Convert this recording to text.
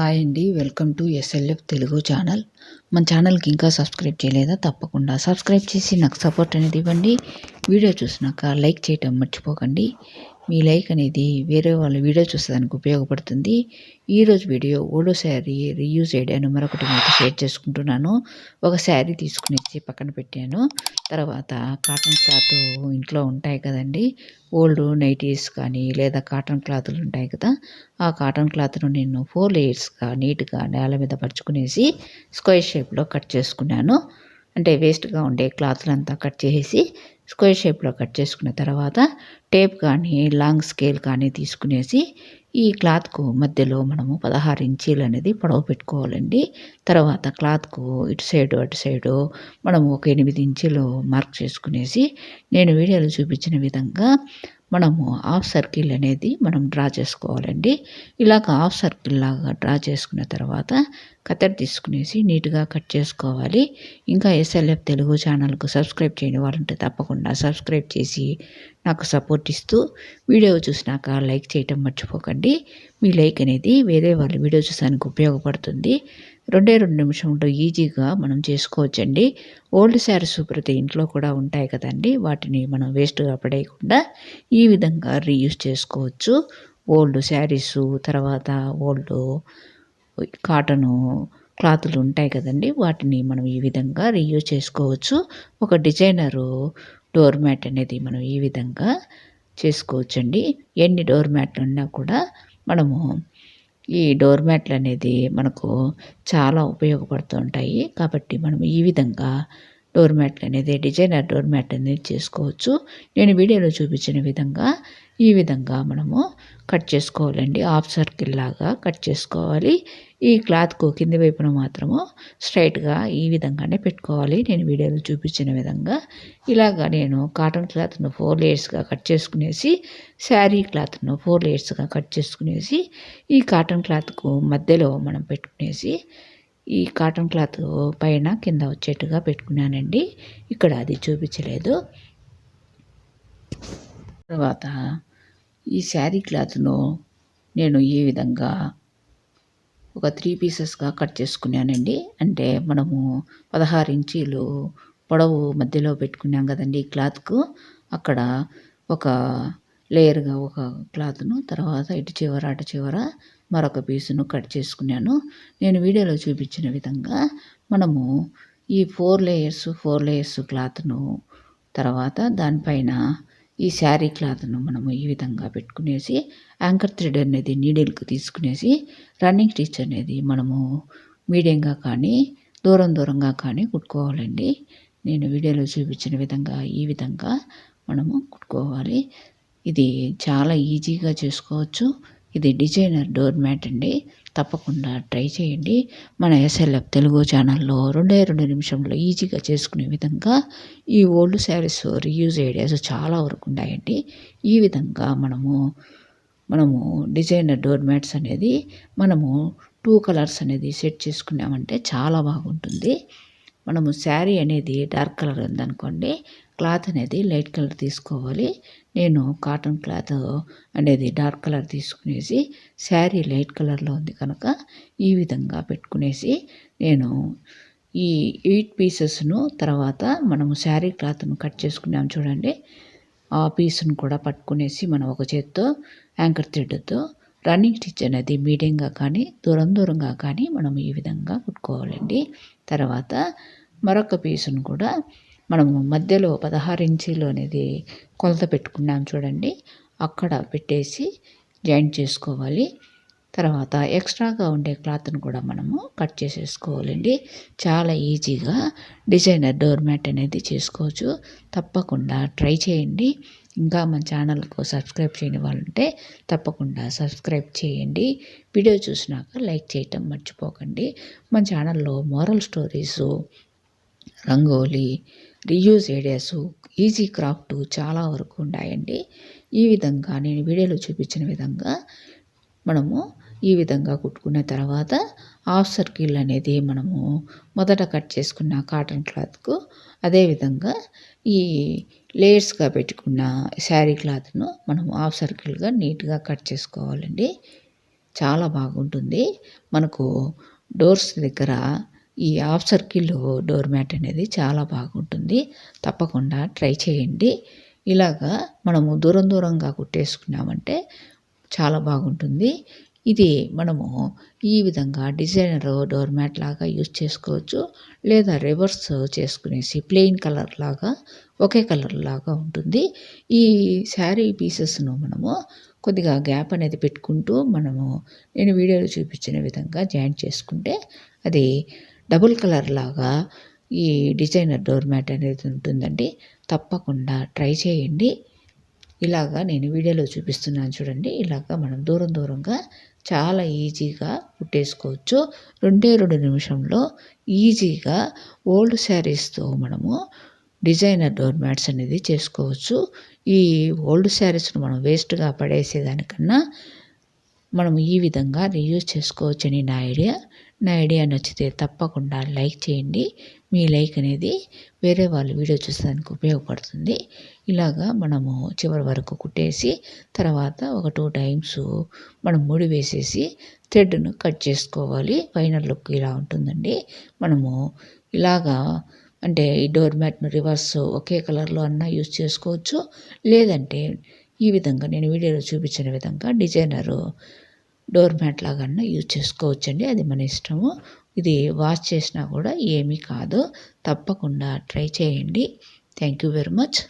Hi అండి. Welcome to SLF Telugu channel. మన ఛానల్కి ఇంకా సబ్స్క్రైబ్ చేయలేదా? తప్పకుండా సబ్స్క్రైబ్ చేసి నాకు సపోర్ట్ అనేది ఇవ్వండి. వీడియో చూసినాక లైక్ చేయటం మర్చిపోకండి. మీ లైక్ అనేది వేరే వాళ్ళ వీడియో చూసేదానికి ఉపయోగపడుతుంది. ఈరోజు వీడియో ఓల్డ్ శారీ రీయూజ్ ఐడియాను మరొకటి మీతో షేర్ చేసుకుంటున్నాను. ఒక శారీ తీసుకునేసి పక్కన పెట్టాను. తర్వాత కాటన్ క్లాత్ ఇంట్లో ఉంటాయి కదండి, ఓల్డ్ నైటీస్ కానీ లేదా కాటన్ క్లాతులు ఉంటాయి కదా, ఆ కాటన్ క్లాత్ను నేను 4 లేయర్స్గా నీట్గా నేల మీద పరుచుకునేసి స్క్వేర్ షేప్లో కట్ చేసుకున్నాను. అంటే వేస్ట్గా ఉండే క్లాత్లంతా కట్ చేసేసి స్క్వేర్ షేప్లో కట్ చేసుకున్న తర్వాత టేప్ కానీ లాంగ్ స్కేల్ కానీ తీసుకునేసి ఈ క్లాత్కు మధ్యలో మనము 16 ఇంచీలు అనేది పొడవు పెట్టుకోవాలండి. తర్వాత క్లాత్కు ఇటు సైడు అటు సైడు మనము ఒక 8 ఇంచీలు మార్క్ చేసుకునేసి నేను వీడియోలో చూపించిన విధంగా మనము హాఫ్ సర్కిల్ అనేది మనం డ్రా చేసుకోవాలండి. ఇలాగ హాఫ్ సర్కిల్ లాగా డ్రా చేసుకున్న తర్వాత కత్తెర తీసుకునేసి నీట్గా కట్ చేసుకోవాలి. ఇంకా ఎస్ఎల్ఎఫ్ తెలుగు ఛానల్కు సబ్స్క్రైబ్ చేయని వాళ్ళంటే తప్పకుండా సబ్స్క్రైబ్ చేసి నాకు సపోర్ట్ ఇస్తూ వీడియో చూసినాక లైక్ చేయటం మర్చిపోకండి. మీ లైక్ అనేది వేరే వాళ్ళ వీడియో చూసానికి ఉపయోగపడుతుంది. 2 నిమిషంలో ఈజీగా మనం చేసుకోవచ్చండి. ఓల్డ్ శారీస్ ప్రతి ఇంట్లో కూడా ఉంటాయి కదండి, వాటిని మనం వేస్ట్గా పడేయకుండా ఈ విధంగా రీయూజ్ చేసుకోవచ్చు. ఓల్డ్ శారీసు, తర్వాత ఓల్డ్ కాటను క్లాతులు ఉంటాయి కదండి, వాటిని మనం ఈ విధంగా రీయూజ్ చేసుకోవచ్చు. ఒక డిజైనరు డోర్ మ్యాట్ అనేది మనం ఈ విధంగా చేసుకోవచ్చండి. ఎన్ని డోర్ మ్యాట్లు ఉన్నా కూడా మనము ఈ డోర్ మ్యాట్లు అనేది మనకు చాలా ఉపయోగపడుతూ ఉంటాయి. కాబట్టి మనం ఈ విధంగా డోర్ మ్యాట్లు అనేది డిజైనర్ డోర్ మ్యాట్ అనేది చేసుకోవచ్చు. నేను వీడియోలో చూపించిన విధంగా ఈ విధంగా మనము కట్ చేసుకోవాలండి. హాఫ్ సర్కిల్ లాగా కట్ చేసుకోవాలి. ఈ క్లాత్కు కింది వైపున మాత్రము స్ట్రైట్గా ఈ విధంగానే పెట్టుకోవాలి. నేను వీడియోలో చూపించిన విధంగా ఇలాగా నేను కాటన్ క్లాత్ను 4 లేయర్స్గా కట్ చేసుకునేసి శారీ క్లాత్ను 4 లేయర్స్గా కట్ చేసుకునేసి ఈ కాటన్ క్లాత్కు మధ్యలో మనం పెట్టుకునేసి ఈ కాటన్ క్లాత్ పైన కింద వచ్చేట్టుగా పెట్టుకున్నానండి. ఇక్కడ అది చూపించలేదు. తర్వాత ఈ శారీ క్లాత్ను నేను ఈ విధంగా ఒక 3 పీసెస్గా కట్ చేసుకున్నానండి. అంటే మనము 16 ఇంచీలు పొడవు మధ్యలో పెట్టుకున్నాం కదండి ఈ క్లాత్కు, అక్కడ ఒక లేయర్గా ఒక క్లాత్ను, తర్వాత ఇటు చివర అటు చివర మరొక పీసును కట్ చేసుకున్నాను. నేను వీడియోలో చూపించిన విధంగా మనము ఈ 4 లేయర్స్ క్లాత్ను, తర్వాత దానిపైన ఈ శారీ క్లాత్ను మనము ఈ విధంగా పెట్టుకునేసి యాంకర్ థ్రెడ్ అనేది నీడిల్కి తీసుకునేసి రన్నింగ్ స్టిచ్ అనేది మనము మీడియంగా కానీ దూరంగా కానీ కుట్టుకోవాలండి. నేను వీడియోలో చూపించిన విధంగా ఈ విధంగా మనము కుట్టుకోవాలి. ఇది చాలా ఈజీగా చేసుకోవచ్చు. ఇది డిజైనర్ డోర్ మ్యాట్ అండి. తప్పకుండా ట్రై చేయండి. మన ఎస్ఎల్ఎఫ్ తెలుగు ఛానల్లో 2 నిమిషంలో ఈజీగా చేసుకునే విధంగా ఈ ఓల్డ్ శారీస్ రీయూజ్ ఐడియాస్ చాలా వరకు ఉన్నాయండి. ఈ విధంగా మనము డిజైనర్ డోర్ మ్యాట్స్ అనేది మనము 2 కలర్స్ అనేది సెట్ చేసుకున్నామంటే చాలా బాగుంటుంది. మనము శారీ అనేది డార్క్ కలర్ ఉందనుకోండి, క్లాత్ అనేది లైట్ కలర్ తీసుకోవాలి. నేను కాటన్ క్లాత్ అనేది డార్క్ కలర్ తీసుకునేసి శారీ లైట్ కలర్లో ఉంది కనుక ఈ విధంగా పెట్టుకునేసి నేను ఈ 8 పీసెస్ను తర్వాత మనము శారీ క్లాత్ను కట్ చేసుకున్నాం చూడండి, ఆ పీస్ను కూడా పట్టుకునేసి మనం ఒక చేత్తో యాంకర్ థ్రెడ్తో రన్నింగ్ స్టిచ్ అనేది మీడియంగా కానీ దూరంగా కానీ మనం ఈ విధంగా కుట్టుకోవాలండి. తర్వాత మరొక పీసును కూడా మనము మధ్యలో 16 ఇంచీలు అనేది కొలత పెట్టుకున్నాం చూడండి, అక్కడ పెట్టేసి జాయింట్ చేసుకోవాలి. తర్వాత ఎక్స్ట్రాగా ఉండే క్లాత్ను కూడా మనము కట్ చేసేసుకోవాలండి. చాలా ఈజీగా డిజైనర్ డోర్ మ్యాట్ అనేది చేసుకోవచ్చు. తప్పకుండా ట్రై చేయండి. ఇంకా మన ఛానల్కు సబ్స్క్రైబ్ చేయని వాళ్ళు ఉంటే తప్పకుండా సబ్స్క్రైబ్ చేయండి. వీడియో చూసినాక లైక్ చేయటం మర్చిపోకండి. మన ఛానల్లో moral stories, rangoli, reuse ideas, easy craft చాలా వరకు ఉన్నాయండి. ఈ విధంగా నేను వీడియోలో చూపించిన విధంగా మనము ఈ విధంగా కుట్టుకున్న తర్వాత హాఫ్ సర్కిల్ అనేది మనము మొదట కట్ చేసుకున్న కాటన్ క్లాత్కు అదేవిధంగా ఈ లేయర్స్గా పెట్టుకున్న శారీ క్లాత్ను మనం హాఫ్ సర్కిల్గా నీట్గా కట్ చేసుకోవాలండి. చాలా బాగుంటుంది. మనకు డోర్స్ దగ్గర ఈ హాఫ్ సర్కిల్ డోర్ మ్యాట్ అనేది చాలా బాగుంటుంది. తప్పకుండా ట్రై చేయండి. ఇలాగా మనము దూరం దూరంగా కుట్టేసుకున్నామంటే చాలా బాగుంటుంది. ఇది మనము ఈ విధంగా డిజైనర్ డోర్ మ్యాట్ లాగా యూజ్ చేసుకోవచ్చు. లేదా రివర్స్ చేసుకునేసి ప్లెయిన్ కలర్ లాగా ఒకే కలర్ లాగా ఉంటుంది. ఈ శారీ పీసెస్‌ను మనము కొద్దిగా గ్యాప్ అనేది పెట్టుకుంటూ మనము నేను వీడియోలో చూపించిన విధంగా జాయింట్ చేసుకుంటే అది డబుల్ కలర్ లాగా ఈ డిజైనర్ డోర్ మ్యాట్ అనేది ఉంటుందండి. తప్పకుండా ట్రై చేయండి. ఇలాగా నేను వీడియోలో చూపిస్తున్నాను చూడండి. ఇలాగా మనం దూరం దూరంగా చాలా ఈజీగా కుట్టేసుకోవచ్చు. 2 నిమిషంలో ఈజీగా ఓల్డ్ శారీస్‌తో మనము డిజైనర్ డోర్ మ్యాట్స్ అనేది చేసుకోవచ్చు. ఈ ఓల్డ్ శారీస్‌ను మనం వేస్ట్‌గా పడేసేదానికన్నా మనం ఈ విధంగా రీయూజ్ చేసుకోవచ్చని నా ఐడియా. నా ఐడియా నచ్చితే తప్పకుండా లైక్ చేయండి. మీ లైక్ అనేది వేరే వాళ్ళు వీడియో చూసేదానికి ఉపయోగపడుతుంది. ఇలాగా మనము చివరి వరకు కుట్టేసి తర్వాత ఒక 2 టైమ్స్ మనం ముడి వేసేసి థ్రెడ్‌ను కట్ చేసుకోవాలి. ఫైనల్ లుక్ ఇలా ఉంటుందండి. మనము ఇలాగా అంటే ఈ డోర్ మ్యాట్‌ను రివర్స్ ఒకే కలర్‌లో అన్నా యూజ్ చేసుకోవచ్చు. లేదంటే ఈ విధంగా నేను వీడియోలో చూపించిన విధంగా డిజైనరు డోర్ మ్యాట్ లాగన్నా యూజ్ చేసుకోవచ్చండి. అది మన ఇష్టము. ఇది వాష్ చేసినా కూడా ఏమీ కాదు. తప్పకుండా ట్రై చేయండి. Thank you very much.